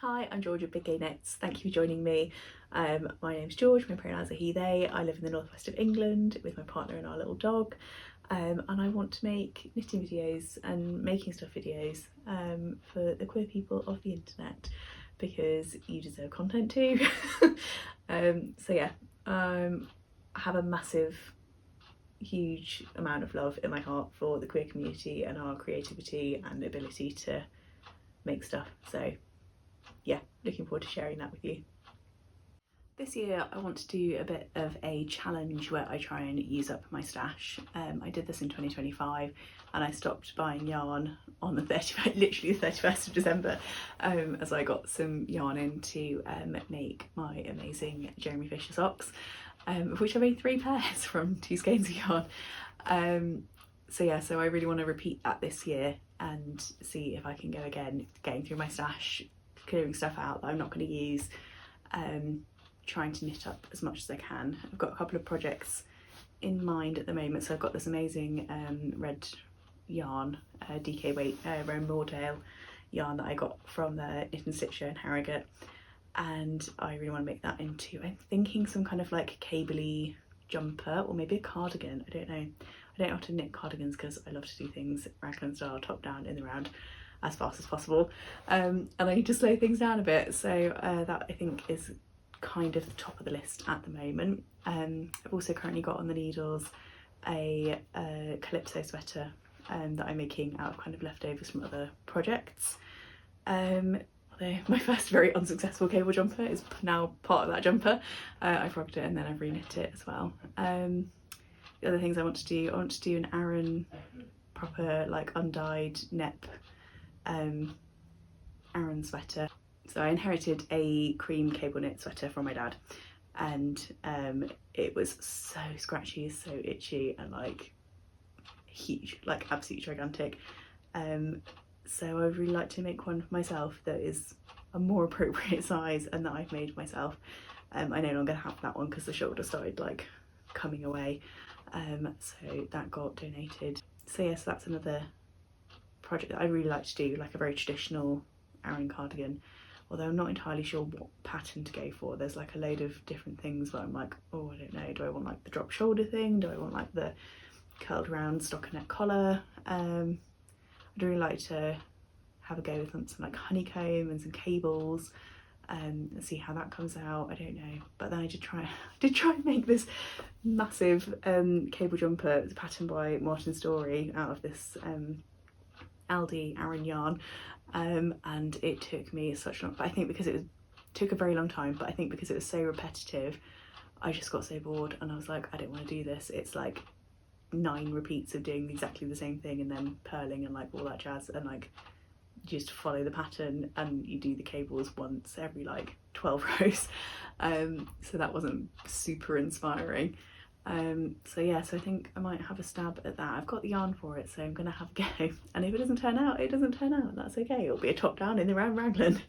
Hi, I'm George at Big Gay Knits. Thank you for joining me. My name's George, my pronouns are he, they. I live in the northwest of England with my partner and our little dog. And I want to make knitting videos and making stuff videos for the queer people of the internet because you deserve content too. I have a massive, huge amount of love in my heart for the queer community and our creativity and ability to make stuff. So yeah, looking forward to sharing that with you. This year I want to do a bit of a challenge where I try and use up my stash. I did this in 2025 and I stopped buying yarn on the 31st of December as I got some yarn in to make my amazing Jeremy Fisher socks, of which I made 3 pairs from 2 skeins of yarn. So I really want to repeat that this year and see if I can go again, getting through my stash, clearing stuff out that I'm not going to use, trying to knit up as much as I can. I've got a couple of projects in mind at the moment. So I've got this amazing red yarn, DK weight Roan Moordale yarn that I got from the Knit and Stitch show in Harrogate, and I really want to make that into, I'm thinking, some kind of like cabley jumper or maybe a cardigan. I don't know. I don't know how to knit cardigans because I love to do things raglan style, top down, in the round, as fast as possible, and I need to slow things down a bit, so that I think is kind of the top of the list at the moment. I've also currently got on the needles a calypso sweater that I'm making out of kind of leftovers from other projects. Although my first very unsuccessful cable jumper is now part of that jumper. I frogged it and then I've reknit it as well. The other things I want to do an Aran proper like undyed nep Aran sweater. So I inherited a cream cable knit sweater from my dad, and it was so scratchy, so itchy, and like huge, like absolutely gigantic. So I would really like to make one for myself that is a more appropriate size and that I've made myself. I no longer have that one because the shoulder started like coming away, so that got donated. So yes, that's another project that I'd really like to do, like a very traditional Aran cardigan, although I'm not entirely sure what pattern to go for. There's like a load of different things where I'm like, oh, I don't know, do I want like the drop shoulder thing, do I want like the curled round stockinette collar? I'd really like to have a go with some like honeycomb and some cables, and see how that comes out. I don't know, but then I did try and make this massive cable jumper. It's patterned by Martin Story out of this Aldi Aran yarn, and it took me such long, but I think because it took a very long time, but I think because it was so repetitive I just got so bored and I was like, I don't want to do this. It's like 9 repeats of doing exactly the same thing and then purling and like all that jazz, and like just follow the pattern and you do the cables once every like 12 rows. So that wasn't super inspiring. So I think I might have a stab at that. I've got the yarn for it, so I'm gonna have a go, and if it doesn't turn out, it doesn't turn out, that's okay. It'll be a top down in the round raglan.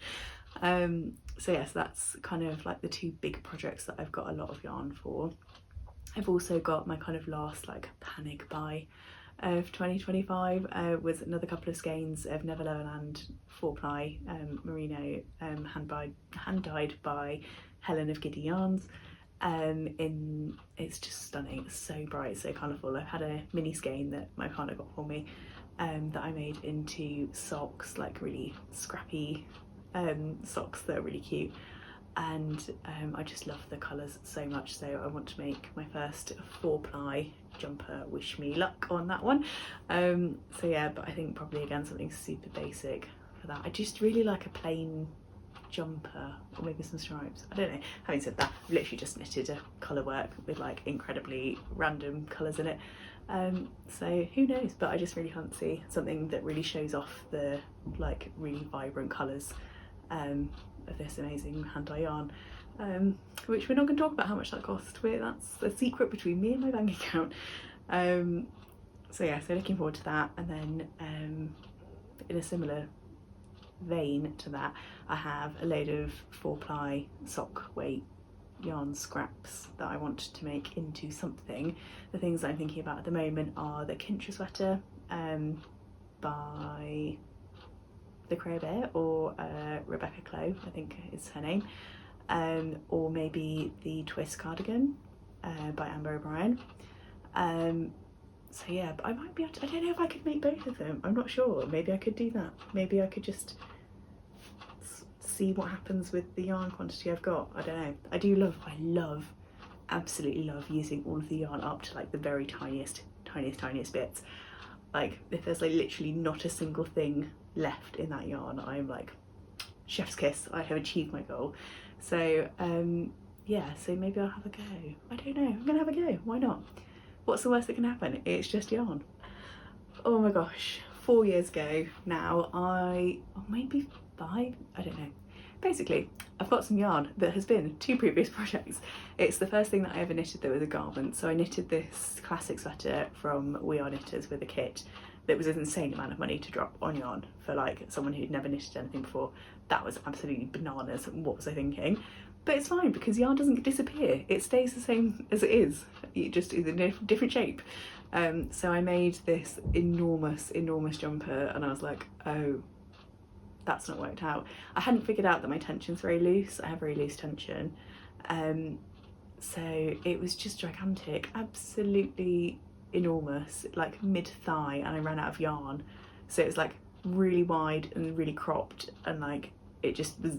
So yes, that's kind of like the 2 big projects that I've got a lot of yarn for. I've also got my kind of last like panic buy of 2025 was another couple of skeins of Never Lowland 4-ply merino hand dyed by Helen of Giddy Yarns. It's just stunning. It's so bright, so colourful. I've had a mini skein that my partner got for me that I made into socks, like really scrappy socks that are really cute, and I just love the colours so much, so I want to make my first 4-ply jumper. Wish me luck on that one. So yeah, but I think probably again something super basic for that. I just really like a plain jumper or maybe some stripes. I don't know. Having said that, I've literally just knitted a colour work with like incredibly random colours in it, so who knows, but I just really fancy something that really shows off the like really vibrant colours of this amazing hand-dye yarn, which we're not going to talk about how much that cost. That's a secret between me and my bank account. So looking forward to that. And then in a similar vein to that, I have a load of 4-ply sock weight yarn scraps that I want to make into something. The things that I'm thinking about at the moment are the Kintra sweater by the Crow Bear, or Rebecca Clow, I think is her name, or maybe the Twist cardigan by Amber O'Brien. So yeah, but I might be able to, I don't know if I could make both of them. I'm not sure. Maybe I could do that. Maybe I could just see what happens with the yarn quantity I've got. I don't know. I love, absolutely love using all of the yarn up to like the very tiniest bits. Like if there's like literally not a single thing left in that yarn, I'm like, chef's kiss, I have achieved my goal. So yeah, so maybe I'll have a go. I don't know, I'm gonna have a go, why not? What's the worst that can happen? It's just yarn. Oh my gosh, 4 years ago now, or maybe 5, I don't know. Basically, I've got some yarn that has been 2 previous projects. It's the first thing that I ever knitted that was a garment. So I knitted this classic sweater from We Are Knitters with a kit that was an insane amount of money to drop on yarn for like someone who'd never knitted anything before. That was absolutely bananas. What was I thinking? But it's fine because yarn doesn't disappear. It stays the same as it is. It just is in a different shape. So I made this enormous jumper and I was like, oh, that's not worked out. I hadn't figured out that my tension's very loose. I have very loose tension. So it was just gigantic, absolutely enormous, like mid-thigh, and I ran out of yarn. So it was like really wide and really cropped, and like it just was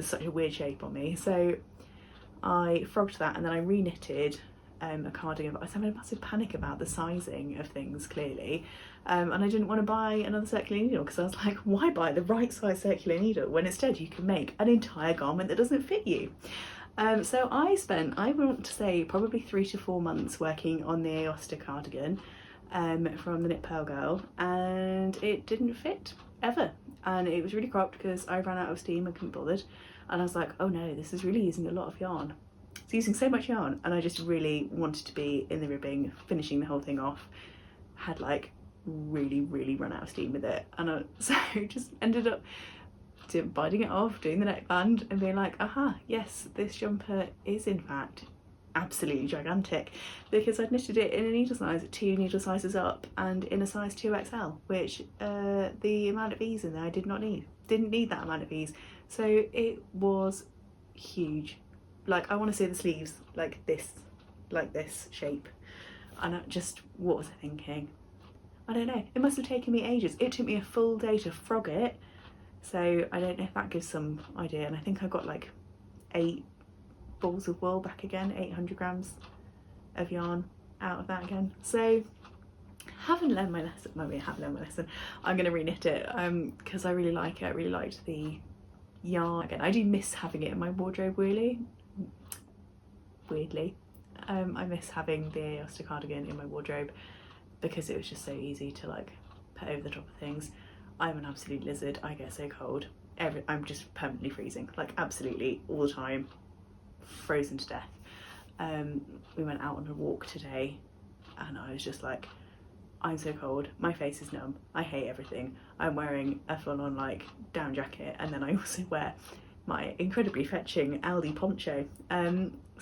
such a weird shape on me. So I frogged that and then I re-knitted a cardigan, but I was having a massive panic about the sizing of things clearly, and I didn't want to buy another circular needle because I was like, why buy the right size circular needle when instead you can make an entire garment that doesn't fit you? So I spent, I want to say, probably 3 to 4 months working on the Aosta cardigan from the Knit Pearl Girl, and it didn't fit ever, and it was really cropped because I ran out of steam and couldn't be bothered, and I was like, oh no, this is really using a lot of yarn. It's using so much yarn, and I just really wanted to be in the ribbing, finishing the whole thing off. Had like really run out of steam with it, and so just ended up biting it off, doing the neckband and being like, aha, yes, this jumper is in fact absolutely gigantic, because I'd knitted it in a needle size 2 needle sizes up and in a size 2XL, which the amount of ease in there I didn't need that amount of ease. So it was huge. Like, I want to see the sleeves like this shape, and what was I thinking? I don't know, it must have taken me ages. It took me a full day to frog it, so I don't know if that gives some idea. And I think I got like 8 balls of wool back again, 800 grams of yarn out of that again. So haven't learned my lesson. Maybe I have learned my lesson. I'm going to re-knit it because I really like it. I really liked the yarn. Again, I do miss having it in my wardrobe weirdly. I miss having the Aosta cardigan in my wardrobe because it was just so easy to like put over the top of things. I'm an absolute lizard. I get so cold. I'm just permanently freezing, like absolutely all the time, frozen to death. We went out on a walk today and I was just like, I'm so cold, my face is numb, I hate everything. I'm wearing a full-on like down jacket, and then I also wear my incredibly fetching Aldi poncho.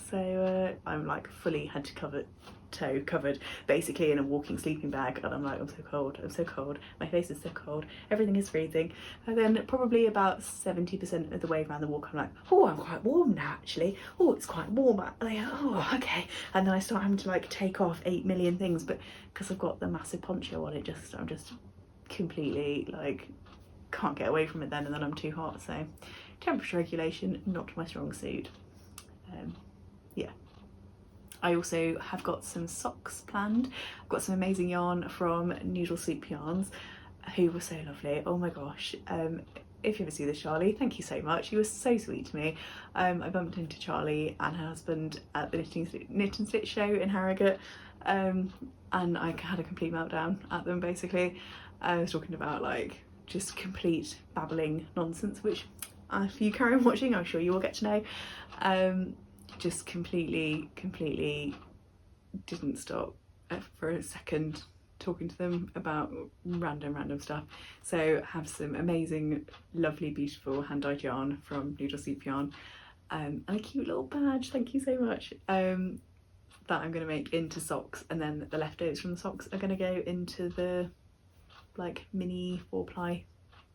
So I'm like fully head to toe covered, basically in a walking sleeping bag, and I'm like, I'm so cold, my face is so cold, everything is freezing. And then probably about 70% of the way around the walk I'm like, oh, I'm quite warm now actually, oh, it's quite warm, oh, okay. And then I start having to like take off 8 million things, but because I've got the massive poncho on, I'm just completely like can't get away from it then, and then I'm too hot. So temperature regulation, not my strong suit. Yeah. I also have got some socks planned. I've got some amazing yarn from Noodle Soup Yarns, who were so lovely. Oh my gosh. If you ever see this, Charlie, thank you so much. You were so sweet to me. I bumped into Charlie and her husband at the Knit and Stitch show in Harrogate, and I had a complete meltdown at them basically. I was talking about like just complete babbling nonsense, which if you carry on watching, I'm sure you will get to know. Just completely didn't stop for a second talking to them about random stuff. So have some amazing, lovely, beautiful hand-dyed yarn from Noodle Soup Yarn, and a cute little badge, thank you so much, that I'm going to make into socks, and then the leftovers from the socks are going to go into the like mini 4-ply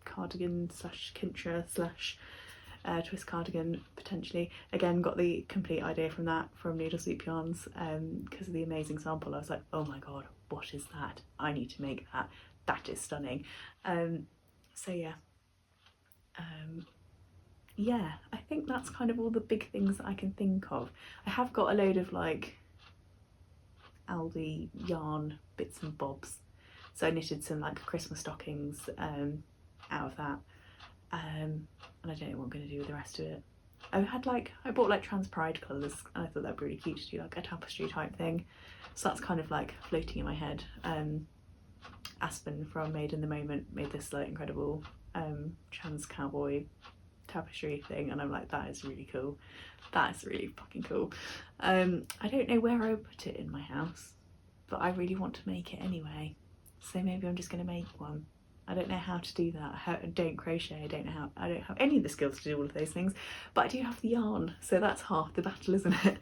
cardigan slash kintra slash twist cardigan potentially. Again, got the complete idea from that from Needle Soup Yarns, because of the amazing sample. I was like, oh my god, what is that? I need to make that. That is stunning. So yeah. Yeah, I think that's kind of all the big things that I can think of. I have got a load of like Aldi yarn bits and bobs. So I knitted some like Christmas stockings out of that. And I don't know what I'm going to do with the rest of it. I bought like trans pride colours, and I thought that'd be really cute to do like a tapestry type thing. So that's kind of like floating in my head. Aspen from Made in the Moment made this like incredible trans cowboy tapestry thing, and I'm like, that is really cool. That is really fucking cool. I don't know where I would put it in my house, but I really want to make it anyway. So maybe I'm just going to make one. I don't know how to do that. I don't crochet. I don't have any of the skills to do all of those things, but I do have the yarn, so that's half the battle, isn't it?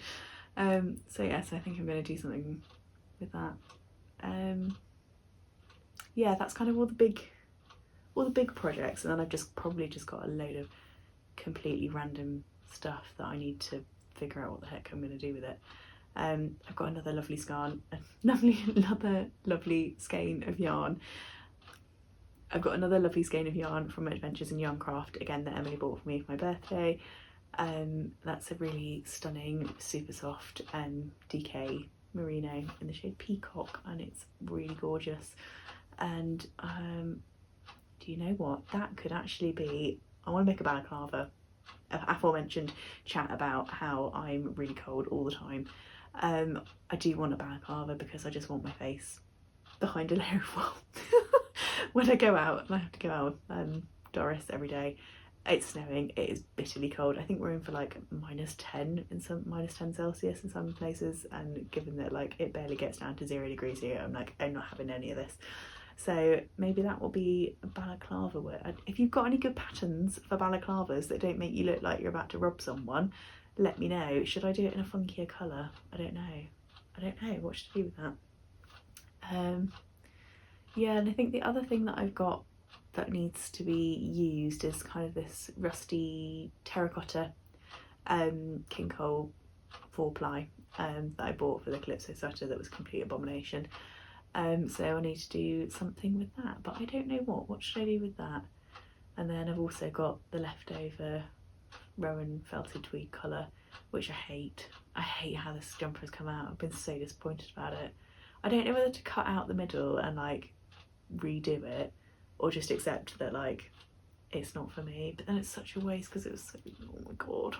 So yes, I think I'm going to do something with that. Yeah, that's kind of all the big projects, and then I've probably just got a load of completely random stuff that I need to figure out what the heck I'm going to do with it. I've got another lovely skein, another lovely skein of yarn. I've got another lovely skein of yarn from Adventures in Yarncraft, again, that Emily bought for me for my birthday. That's a really stunning, super soft DK merino in the shade Peacock, and it's really gorgeous. And do you know what? That could actually be, I want to make a balaclava. Aforementioned chat about how I'm really cold all the time. I do want a balaclava because I just want my face behind a layer of wool. When I go out, and I have to go out with Doris every day, it's snowing, it is bitterly cold. I think we're in for like -10 in some, -10 Celsius in some places, and given that like it barely gets down to 0 degrees here, I'm like, I'm not having any of this. So maybe that will be a balaclava wear. If you've got any good patterns for balaclavas that don't make you look like you're about to rob someone, let me know. Should I do it in a funkier colour? I don't know what should I do with that. Yeah, and I think the other thing that I've got that needs to be used is kind of this rusty terracotta King Cole 4-ply that I bought for the Calypso sweater that was a complete abomination. So I need to do something with that, but I don't know what should I do with that. And then I've also got the leftover Rowan felted tweed colour, which I hate. I hate how this jumper has come out. I've been so disappointed about it. I don't know whether to cut out the middle and like redo it, or just accept that like it's not for me. But then it's such a waste because it was so, oh my god.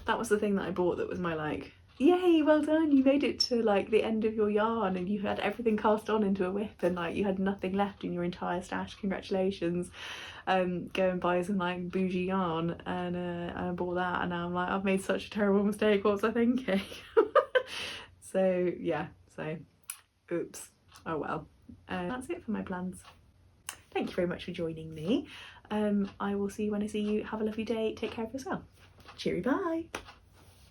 That was the thing that I bought that was my like, yay, well done, you made it to like the end of your yarn and you had everything cast on into a whip and like you had nothing left in your entire stash, congratulations. Go and buy some like bougie yarn, and I bought that, and now I'm like, I've made such a terrible mistake, what was I thinking? So yeah, so oops, oh well. That's it for my plans. Thank you very much for joining me. I will see you when I see you. Have a lovely day, take care of yourself. Cheery, bye.